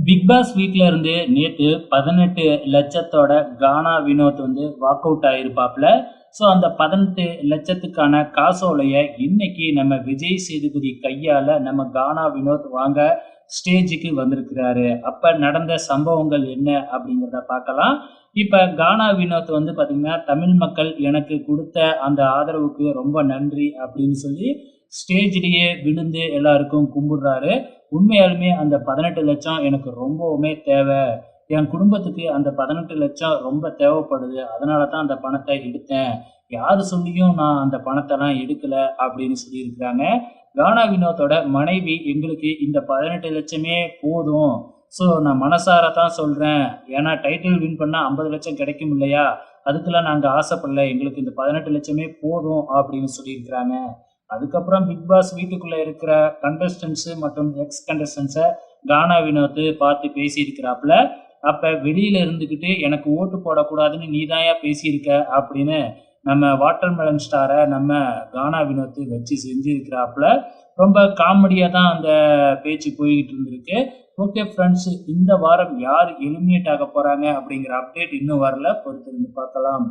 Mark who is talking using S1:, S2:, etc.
S1: Big pass வீட்ல இருந்து நேத்து 18 லட்சத்தோட கானா வினோத் வாக் அவுட் ஆயிருப்பாப்ல. ஸோ அந்த 18 லட்சத்துக்கான காசோலைய இன்னைக்கு நம்ம விஜய் சேதுபதி கையால நம்ம கானா வினோத் வாங்க ஸ்டேஜுக்கு வந்திருக்கிறாரு. அப்ப நடந்த சம்பவங்கள் என்ன அப்படிங்கிறத பார்க்கலாம். இப்ப கானா வினோத் பார்த்தீங்கன்னா, தமிழ் மக்கள் எனக்கு குடுத்த அந்த ஆதரவுக்கு ரொம்ப நன்றி அப்படின்னு சொல்லி ஸ்டேஜ்லயே விழுந்து எல்லாருக்கும் கும்பிடுறாரு. உண்மையாலுமே அந்த 18,00,000 எனக்கு ரொம்பவுமே தேவை. என் குடும்பத்துக்கு அந்த 18,00,000 ரொம்ப தேவைப்படுது. அதனால தான் அந்த பணத்த எடுத்தேன். யாரு சொல்லியும் நான் அந்த பணத்தலாம் எடுக்கல அப்படின்னு சொல்லியிருக்கிறாங்க. கானா வினோத்தோட மனைவி, எங்களுக்கு இந்த 18,00,000மே போதும். ஸோ நான் மனசார தான் சொல்றேன். ஏன்னா டைட்டில் வின் பண்ணா 50,00,000 கிடைக்கும் இல்லையா? அதுக்கெல்லாம் நாங்க ஆசைப்படல. எங்களுக்கு இந்த 18,00,000மே போதும் அப்படின்னு சொல்லியிருக்கிறாங்க. அதுக்கப்புறம் பிக் பாஸ் வீட்டுக்குள்ள இருக்கிற கண்டஸ்டன்ட்ஸ் மற்றும் எக்ஸ் கண்டஸ்டன்ட்ஸ கானா வினோத் பார்த்து பேசியிருக்கிறாப்புல. அப்ப வெளியில இருந்துகிட்டு எனக்கு ஓட்டு போடக்கூடாதுன்னு நீதான்யா பேசியிருக்க அப்படின்னு நம்ம வாட்டர்மெலன் ஸ்டார நம்ம கானா வினோத் வச்சு செஞ்சிருக்கிறாப்புல. ரொம்ப காமெடியா தான் அந்த பேச்சு போய்கிட்டு இருந்திருக்கு. ஓகே ஃப்ரெண்ட்ஸ், இந்த வாரம் யார் எலிமினேட் ஆக போறாங்க அப்படிங்கிற அப்டேட் இன்னும் வரல. பொறுத்திருந்து பார்க்கலாம்.